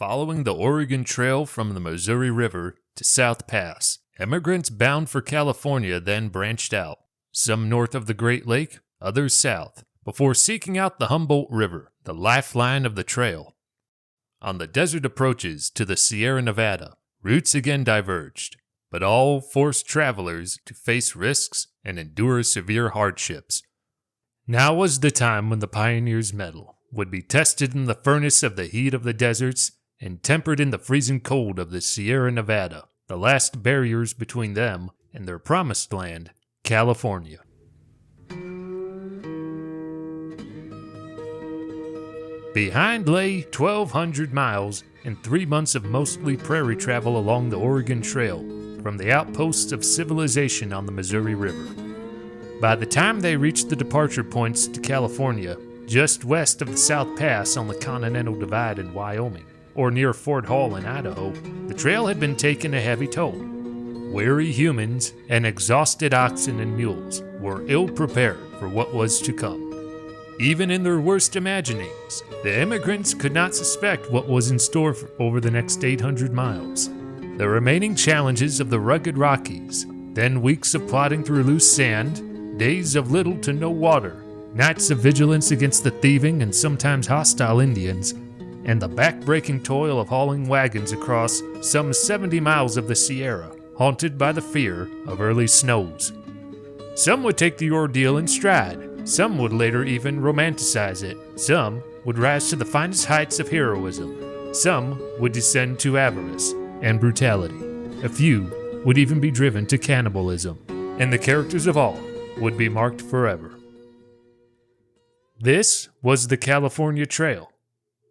Following the Oregon Trail from the Missouri River to South Pass, emigrants bound for California then branched out, some north of the Great Lake, others south, before seeking out the Humboldt River, the lifeline of the trail. On the desert approaches to the Sierra Nevada, routes again diverged, but all forced travelers to face risks and endure severe hardships. Now was the time when the pioneers' mettle would be tested in the furnace of the heat of the deserts and tempered in the freezing cold of the Sierra Nevada, the last barriers between them and their promised land, California. Behind lay 1,200 miles and 3 months of mostly prairie travel along the Oregon Trail from the outposts of civilization on the Missouri River. By the time they reached the departure points to California, just west of the South Pass on the Continental Divide in Wyoming, or near Fort Hall in Idaho, the trail had been taking a heavy toll. Weary humans and exhausted oxen and mules were ill-prepared for what was to come. Even in their worst imaginings, the immigrants could not suspect what was in store over the next 800 miles. The remaining challenges of the rugged Rockies, then weeks of plodding through loose sand, days of little to no water, nights of vigilance against the thieving and sometimes hostile Indians, and the back-breaking toil of hauling wagons across some 70 miles of the Sierra, haunted by the fear of early snows. Some would take the ordeal in stride. Some would later even romanticize it. Some would rise to the finest heights of heroism. Some would descend to avarice and brutality. A few would even be driven to cannibalism. And the characters of all would be marked forever. This was the California Trail,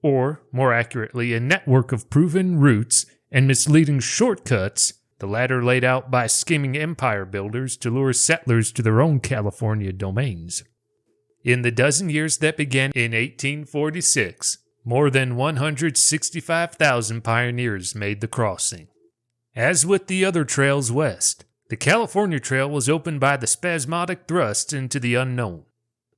or, more accurately, a network of proven routes and misleading shortcuts, the latter laid out by scheming empire builders to lure settlers to their own California domains. In the dozen years that began in 1846, more than 165,000 pioneers made the crossing. As with the other trails west, the California Trail was opened by the spasmodic thrust into the unknown.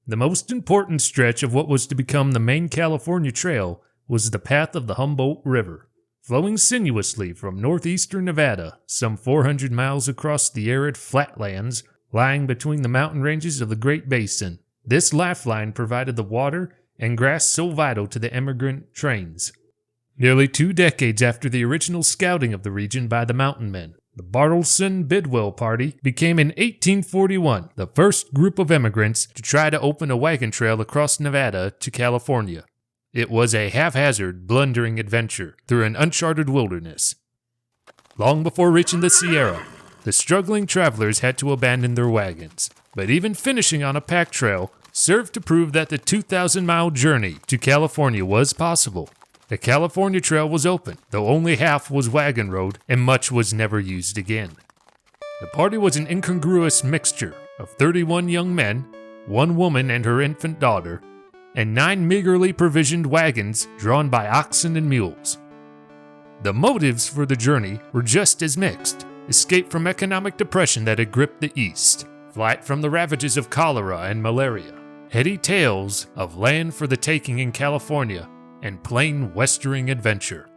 The most important stretch of what was to become the main California Trail was the path of the Humboldt River, flowing sinuously from northeastern Nevada, some 400 miles across the arid flatlands lying between the mountain ranges of the Great Basin. This lifeline provided the water and grass so vital to the immigrant trains. Nearly 2 decades after the original scouting of the region by the mountain men, the Bartleson-Bidwell Party became in 1841 the first group of immigrants to try to open a wagon trail across Nevada to California. It was a haphazard, blundering adventure through an uncharted wilderness. Long before reaching the Sierra, the struggling travelers had to abandon their wagons. But even finishing on a pack trail served to prove that the 2,000-mile journey to California was possible. The California Trail was open, though only half was wagon road and much was never used again. The party was an incongruous mixture of 31 young men, 1 woman and her infant daughter, and 9 meagerly provisioned wagons drawn by oxen and mules. The motives for the journey were just as mixed: escape from economic depression that had gripped the East, flight from the ravages of cholera and malaria, heady tales of land for the taking in California, and plain westering adventure.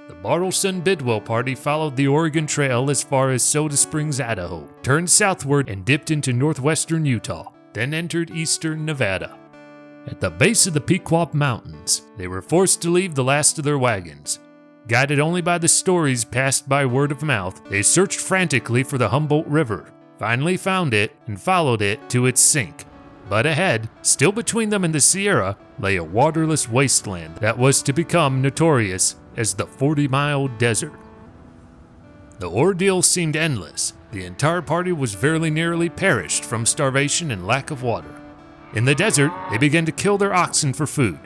The Bartleson-Bidwell Party followed the Oregon Trail as far as Soda Springs, Idaho, turned southward and dipped into northwestern Utah, then entered eastern Nevada. At the base of the Pequot Mountains, they were forced to leave the last of their wagons. Guided only by the stories passed by word of mouth, they searched frantically for the Humboldt River, finally found it, and followed it to its sink. But ahead, still between them and the Sierra, lay a waterless wasteland that was to become notorious as the 40-mile desert. The ordeal seemed endless. The entire party was very nearly perished from starvation and lack of water. In the desert, they began to kill their oxen for food.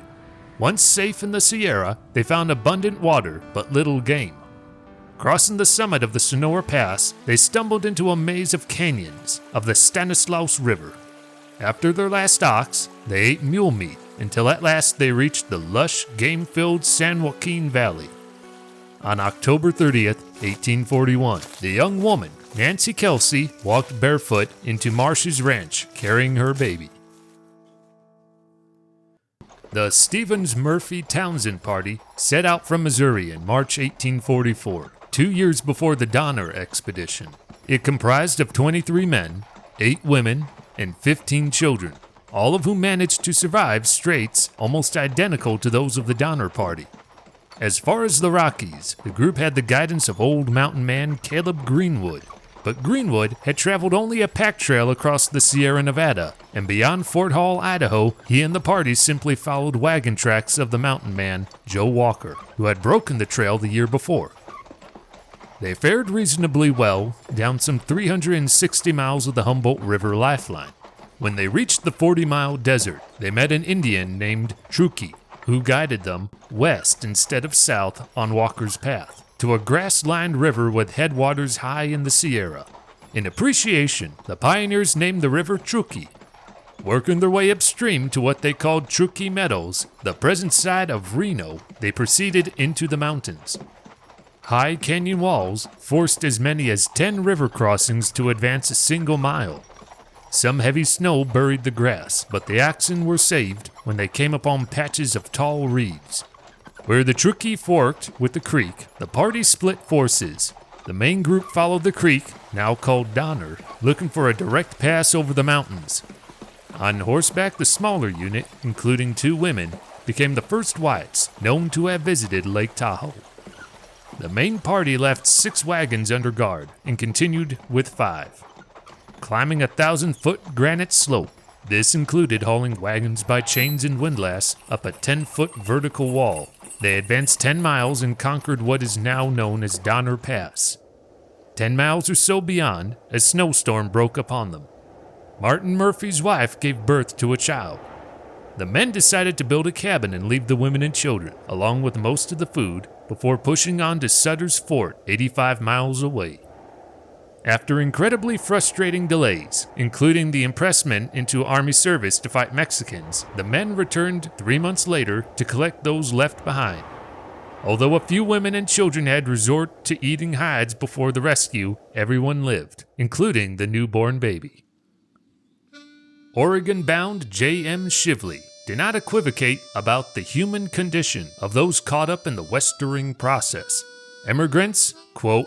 Once safe in the Sierra, they found abundant water but little game. Crossing the summit of the Sonora Pass, they stumbled into a maze of canyons of the Stanislaus River. After their last ox, they ate mule meat until at last they reached the lush, game-filled San Joaquin Valley. On October 30th, 1841, the young woman, Nancy Kelsey, walked barefoot into Marsh's ranch carrying her baby. The Stevens Murphy Townsend Party set out from Missouri in March 1844, 2 years before the Donner Expedition. It comprised of 23 men, 8 women, and 15 children, all of whom managed to survive straits almost identical to those of the Donner Party. As far as the Rockies, the group had the guidance of old mountain man Caleb Greenwood, but Greenwood had traveled only a pack trail across the Sierra Nevada, and beyond Fort Hall, Idaho, he and the party simply followed wagon tracks of the mountain man, Joe Walker, who had broken the trail the year before. They fared reasonably well down some 360 miles of the Humboldt River lifeline. When they reached the 40-mile desert, they met an Indian named Truckee, who guided them west instead of south on Walker's path, to a grass-lined river with headwaters high in the Sierra. In appreciation, the pioneers named the river Truckee. Working their way upstream to what they called Truckee Meadows, the present site of Reno, they proceeded into the mountains. High canyon walls forced as many as 10 river crossings to advance a single mile. Some heavy snow buried the grass, but the oxen were saved when they came upon patches of tall reeds. Where the Truckee forked with the creek, the party split forces. The main group followed the creek, now called Donner, looking for a direct pass over the mountains. On horseback, the smaller unit, including 2 women, became the first whites known to have visited Lake Tahoe. The main party left 6 wagons under guard and continued with 5. Climbing a 1,000-foot granite slope, this included hauling wagons by chains and windlass up a 10-foot vertical wall. They advanced 10 miles and conquered what is now known as Donner Pass. 10 miles or so beyond, a snowstorm broke upon them. Martin Murphy's wife gave birth to a child. The men decided to build a cabin and leave the women and children, along with most of the food, before pushing on to Sutter's Fort, 85 miles away. After incredibly frustrating delays, including the impressment into Army service to fight Mexicans, the men returned 3 months later to collect those left behind. Although a few women and children had resort to eating hides before the rescue, everyone lived, including the newborn baby. Oregon-bound J.M. Shively did not equivocate about the human condition of those caught up in the westering process. Emigrants, quote,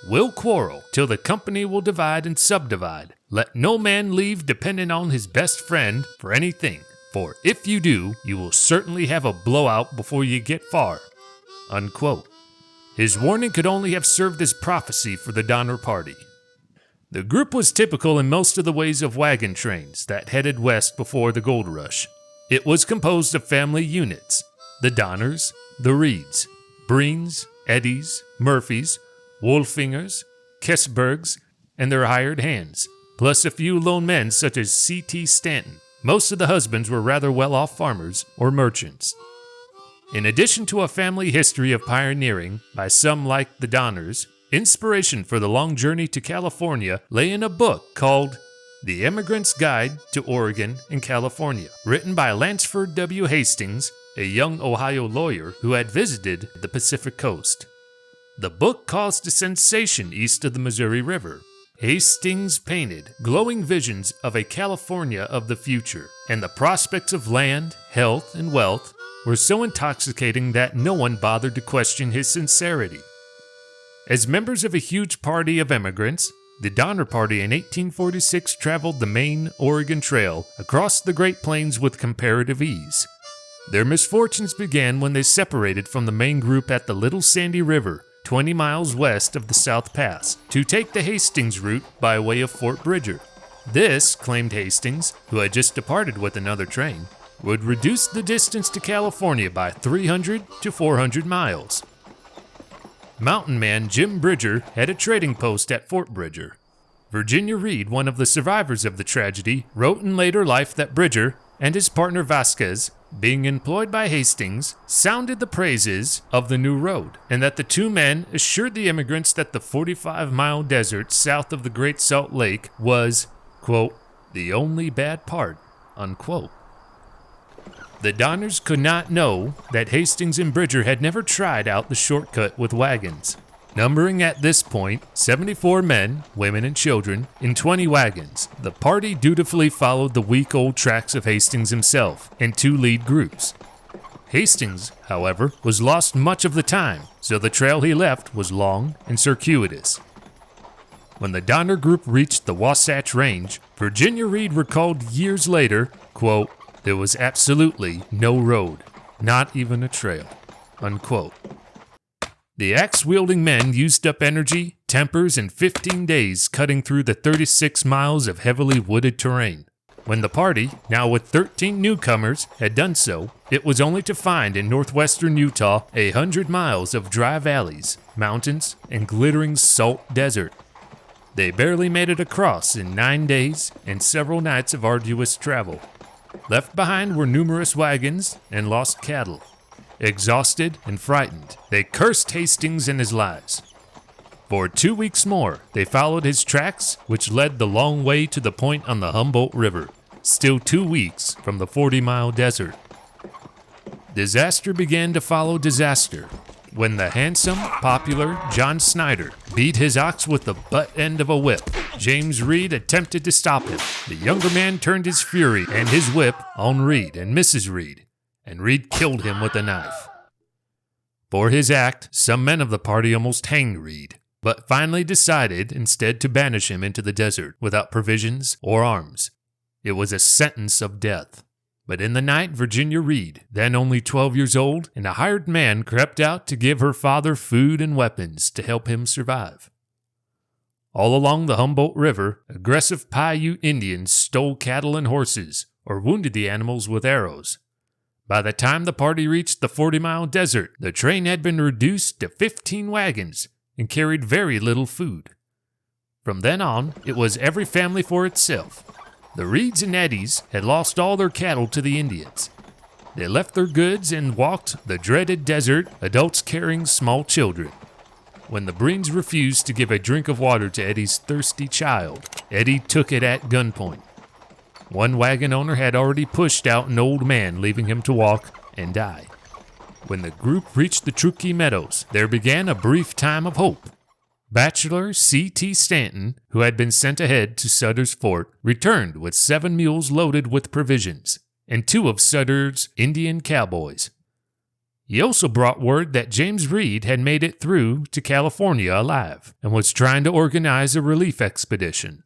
"will quarrel till the company will divide and subdivide. Let no man leave dependent on his best friend for anything, for if you do, you will certainly have a blowout before you get far." Unquote. His warning could only have served as prophecy for the Donner Party. The group was typical in most of the ways of wagon trains that headed west before the gold rush. It was composed of family units: the Donners, the Reeds, Breens, Eddies, Murphys, Wolfingers, Kessbergs, and their hired hands, plus a few lone men such as C.T. Stanton. Most of the husbands were rather well-off farmers or merchants. In addition to a family history of pioneering by some like the Donners, inspiration for the long journey to California lay in a book called The Emigrant's Guide to Oregon and California, written by Lansford W. Hastings, a young Ohio lawyer who had visited the Pacific Coast. The book caused a sensation east of the Missouri River. Hastings painted glowing visions of a California of the future, and the prospects of land, health, and wealth were so intoxicating that no one bothered to question his sincerity. As members of a huge party of emigrants, the Donner Party in 1846 traveled the main Oregon Trail across the Great Plains with comparative ease. Their misfortunes began when they separated from the main group at the Little Sandy River, 20 miles west of the South Pass, to take the Hastings route by way of Fort Bridger. This, claimed Hastings, who had just departed with another train, would reduce the distance to California by 300 to 400 miles. Mountain man Jim Bridger had a trading post at Fort Bridger. Virginia Reed, one of the survivors of the tragedy, wrote in later life that Bridger and his partner Vasquez, being employed by Hastings, sounded the praises of the new road, and that the 2 men assured the immigrants that the 45-mile desert south of the Great Salt Lake was, quote, "the only bad part," unquote. The Donners could not know that Hastings and Bridger had never tried out the shortcut with wagons. Numbering at this point 74 men, women, and children in 20 wagons, the party dutifully followed the week-old tracks of Hastings himself and 2 lead groups. Hastings, however, was lost much of the time, so the trail he left was long and circuitous. When the Donner Group reached the Wasatch Range, Virginia Reed recalled years later, quote, "There was absolutely no road, not even a trail," unquote. The axe-wielding men used up energy, tempers, and 15 days cutting through the 36 miles of heavily wooded terrain. When the party, now with 13 newcomers, had done so, it was only to find in northwestern Utah 100 miles of dry valleys, mountains, and glittering salt desert. They barely made it across in 9 days and several nights of arduous travel. Left behind were numerous wagons and lost cattle. Exhausted and frightened, they cursed Hastings and his lies. For 2 weeks more, they followed his tracks, which led the long way to the point on the Humboldt River, still 2 weeks from the 40-mile desert. Disaster began to follow disaster when the handsome, popular John Snyder beat his ox with the butt end of a whip. James Reed attempted to stop him. The younger man turned his fury and his whip on Reed and Mrs. Reed, and Reed killed him with a knife. For his act, some men of the party almost hanged Reed, but finally decided instead to banish him into the desert without provisions or arms. It was a sentence of death. But in the night, Virginia Reed, then only 12 years old, and a hired man crept out to give her father food and weapons to help him survive. All along the Humboldt River, aggressive Paiute Indians stole cattle and horses, or wounded the animals with arrows. By the time the party reached the 40-mile desert, the train had been reduced to 15 wagons and carried very little food. From then on, it was every family for itself. The Reeds and Eddies had lost all their cattle to the Indians. They left their goods and walked the dreaded desert, adults carrying small children. When the Breens refused to give a drink of water to Eddie's thirsty child, Eddie took it at gunpoint. One wagon owner had already pushed out an old man, leaving him to walk and die. When the group reached the Truckee Meadows, there began a brief time of hope. Bachelor C.T. Stanton, who had been sent ahead to Sutter's fort, returned with 7 mules loaded with provisions, and 2 of Sutter's Indian cowboys. He also brought word that James Reed had made it through to California alive, and was trying to organize a relief expedition.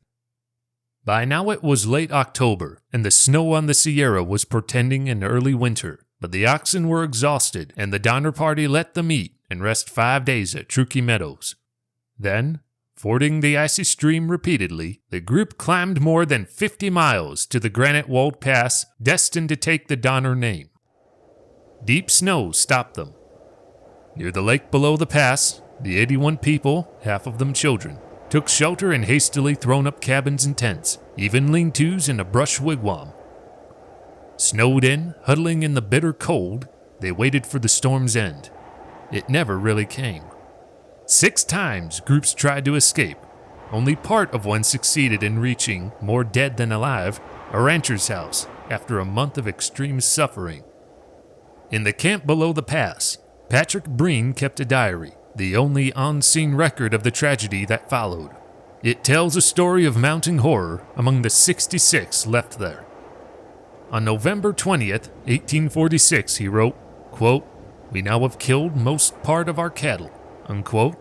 By now it was late October, and the snow on the Sierra was portending an early winter, but the oxen were exhausted, and the Donner Party let them eat and rest 5 days at Truckee Meadows. Then, fording the icy stream repeatedly, the group climbed more than 50 miles to the granite-walled pass destined to take the Donner name. Deep snow stopped them. Near the lake below the pass, the 81 people, half of them children, took shelter in hastily thrown-up cabins and tents, even lean-tos and a brush wigwam. Snowed in, huddling in the bitter cold, they waited for the storm's end. It never really came. 6 times groups tried to escape. Only part of one succeeded in reaching, more dead than alive, a rancher's house after a month of extreme suffering. In the camp below the pass, Patrick Breen kept a diary, the only on-scene record of the tragedy that followed. It tells a story of mounting horror among the 66 left there. On November 20th, 1846, he wrote, quote, "We now have killed most part of our cattle," unquote.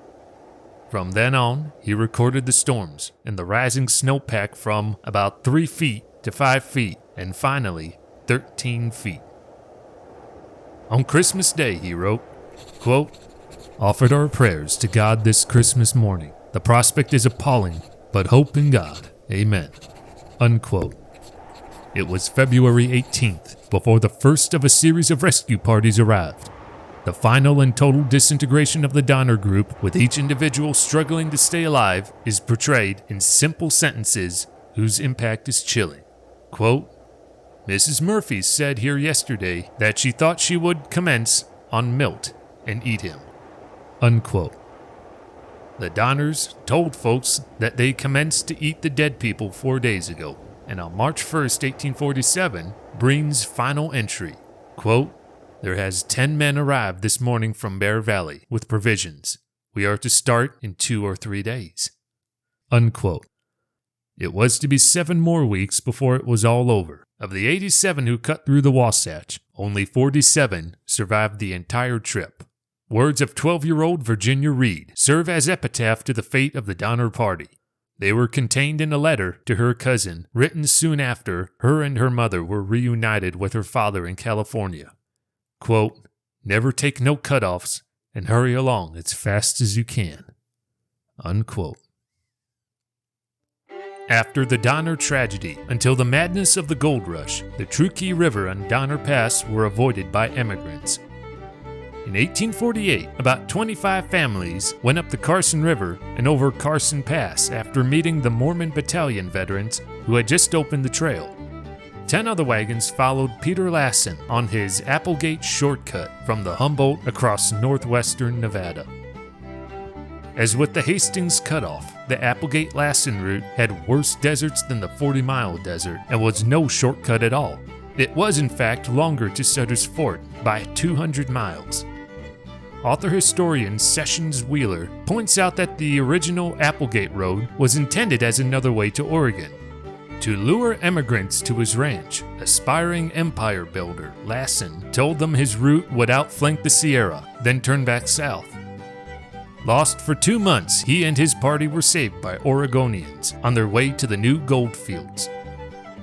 From then on, he recorded the storms and the rising snowpack from about 3 feet to 5 feet, and finally, 13 feet. On Christmas Day, he wrote, quote, "Offered our prayers to God this Christmas morning. The prospect is appalling, but hope in God. Amen." Unquote. It was February 18th before the first of a series of rescue parties arrived. The final and total disintegration of the Donner Group, with each individual struggling to stay alive, is portrayed in simple sentences whose impact is chilling. Quote, "Mrs. Murphy said here yesterday that she thought she would commence on Milt and eat him." Unquote. The Donners told folks that they commenced to eat the dead people 4 days ago, and on March 1st, 1847, Breen's final entry, quote, "There has 10 men arrived this morning from Bear Valley with provisions. We are to start in 2 or 3 days." Unquote. It was to be 7 more weeks before it was all over. Of the 87 who cut through the Wasatch, Only 47 survived the entire trip. Words of 12-year-old Virginia Reed serve as epitaph to the fate of the Donner Party. They were contained in a letter to her cousin, written soon after her and her mother were reunited with her father in California. Quote, "Never take no cutoffs and hurry along as fast as you can." Unquote. After the Donner tragedy, until the madness of the gold rush, the Truckee River and Donner Pass were avoided by emigrants. In 1848, about 25 families went up the Carson River and over Carson Pass after meeting the Mormon Battalion veterans who had just opened the trail. 10 other wagons followed Peter Lassen on his Applegate shortcut from the Humboldt across northwestern Nevada. As with the Hastings cutoff, the Applegate-Lassen route had worse deserts than the 40-mile desert and was no shortcut at all. It was in fact longer to Sutter's Fort by 200 miles. Author-historian Sessions Wheeler points out that the original Applegate Road was intended as another way to Oregon. To lure emigrants to his ranch, aspiring empire builder Lassen told them his route would outflank the Sierra, then turn back south. Lost for 2 months, he and his party were saved by Oregonians on their way to the new gold fields.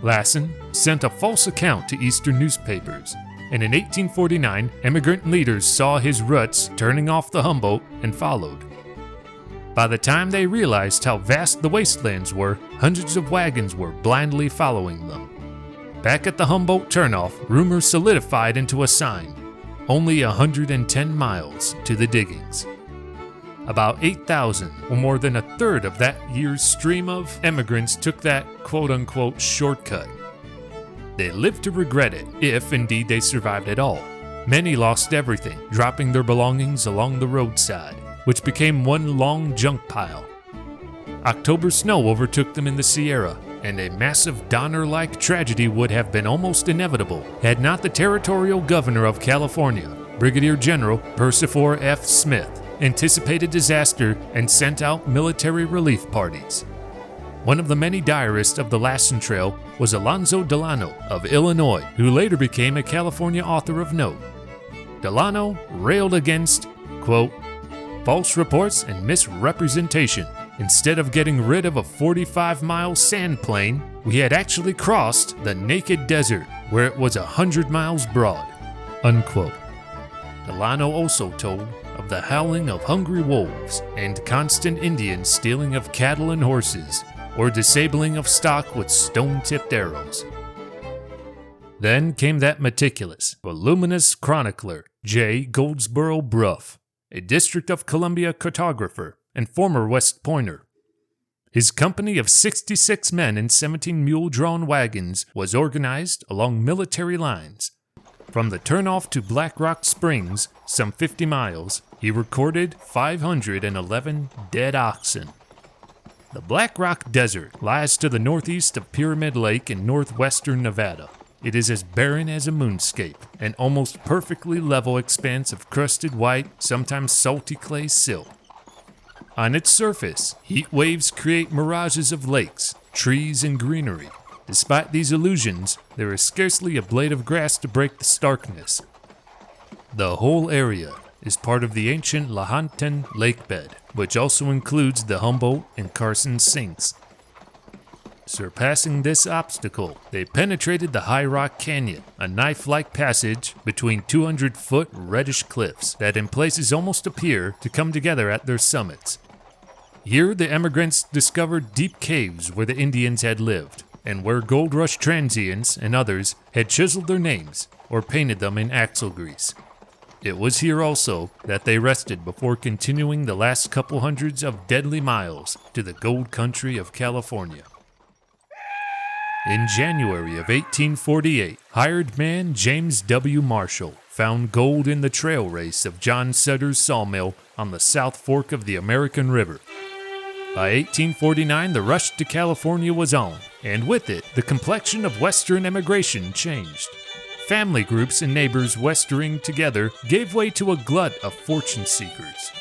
Lassen sent a false account to Eastern newspapers, and in 1849, immigrant leaders saw his ruts turning off the Humboldt and followed. By the time they realized how vast the wastelands were, hundreds of wagons were blindly following them. Back at the Humboldt turnoff, rumors solidified into a sign: only 110 miles to the diggings. About 8,000, or more than a third of that year's stream of emigrants, took that quote-unquote shortcut. They lived to regret it, if indeed they survived at all. Many lost everything, dropping their belongings along the roadside, which became one long junk pile. October snow overtook them in the Sierra, and a massive Donner-like tragedy would have been almost inevitable had not the territorial governor of California, Brigadier General Percifor F. Smith, anticipated disaster and sent out military relief parties. One of the many diarists of the Lassen Trail was Alonzo Delano of Illinois, who later became a California author of note. Delano railed against, quote, "false reports and misrepresentation. Instead of getting rid of a 45-mile sand plain, we had actually crossed the naked desert where it was 100 miles broad." Unquote. Delano also told of the howling of hungry wolves and constant Indians stealing of cattle and horses, or disabling of stock with stone-tipped arrows. Then came that meticulous, voluminous chronicler, J. Goldsboro Bruff, a District of Columbia cartographer and former West Pointer. His company of 66 men and 17 mule-drawn wagons was organized along military lines. From the turnoff to Black Rock Springs, some 50 miles, he recorded 511 dead oxen. The Black Rock Desert lies to the northeast of Pyramid Lake in northwestern Nevada. It is as barren as a moonscape, an almost perfectly level expanse of crusted white, sometimes salty clay silt. On its surface, heat waves create mirages of lakes, trees, and greenery. Despite these illusions, there is scarcely a blade of grass to break the starkness. The whole area is part of the ancient Lahontan lake bed, which also includes the Humboldt and Carson sinks. Surpassing this obstacle, they penetrated the High Rock Canyon, a knife-like passage between 200-foot reddish cliffs that in places almost appear to come together at their summits. Here the emigrants discovered deep caves where the Indians had lived, and where gold rush transients and others had chiseled their names or painted them in axle grease. It was here also that they rested before continuing the last couple hundreds of deadly miles to the gold country of California. In January of 1848, hired man James W. Marshall found gold in the trail race of John Sutter's sawmill on the South Fork of the American River. By 1849, the rush to California was on, and with it, the complexion of Western emigration changed. Family groups and neighbors westering together gave way to a glut of fortune seekers.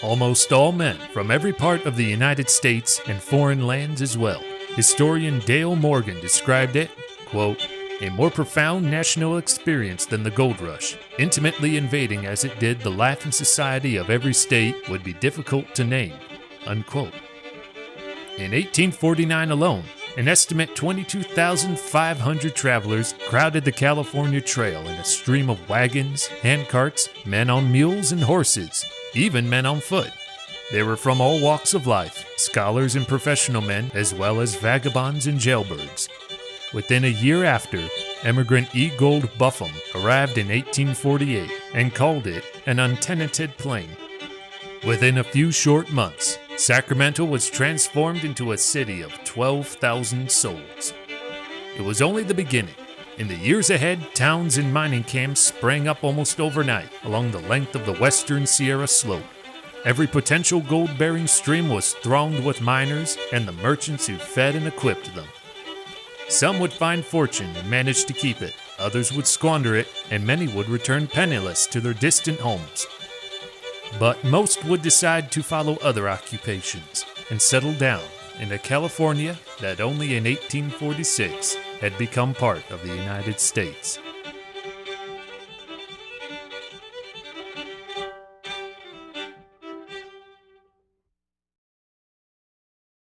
Almost all men from every part of the United States and foreign lands as well. Historian Dale Morgan described it, quote, a more profound national experience than the gold rush, intimately invading as it did the life and society of every state would be difficult to name." Unquote. In 1849 alone, an estimate 22,500 travelers crowded the California Trail in a stream of wagons, handcarts, men on mules and horses, even men on foot. They were from all walks of life, scholars and professional men, as well as vagabonds and jailbirds. Within a year after, emigrant E. Gould Buffum arrived in 1848 and called it an untenanted plain. Within a few short months, Sacramento was transformed into a city of 12,000 souls. It was only the beginning. In the years ahead, towns and mining camps sprang up almost overnight along the length of the western Sierra Slope. Every potential gold-bearing stream was thronged with miners and the merchants who fed and equipped them. Some would find fortune and manage to keep it, others would squander it, and many would return penniless to their distant homes. But most would decide to follow other occupations and settle down in a California that only in 1846 had become part of the United States.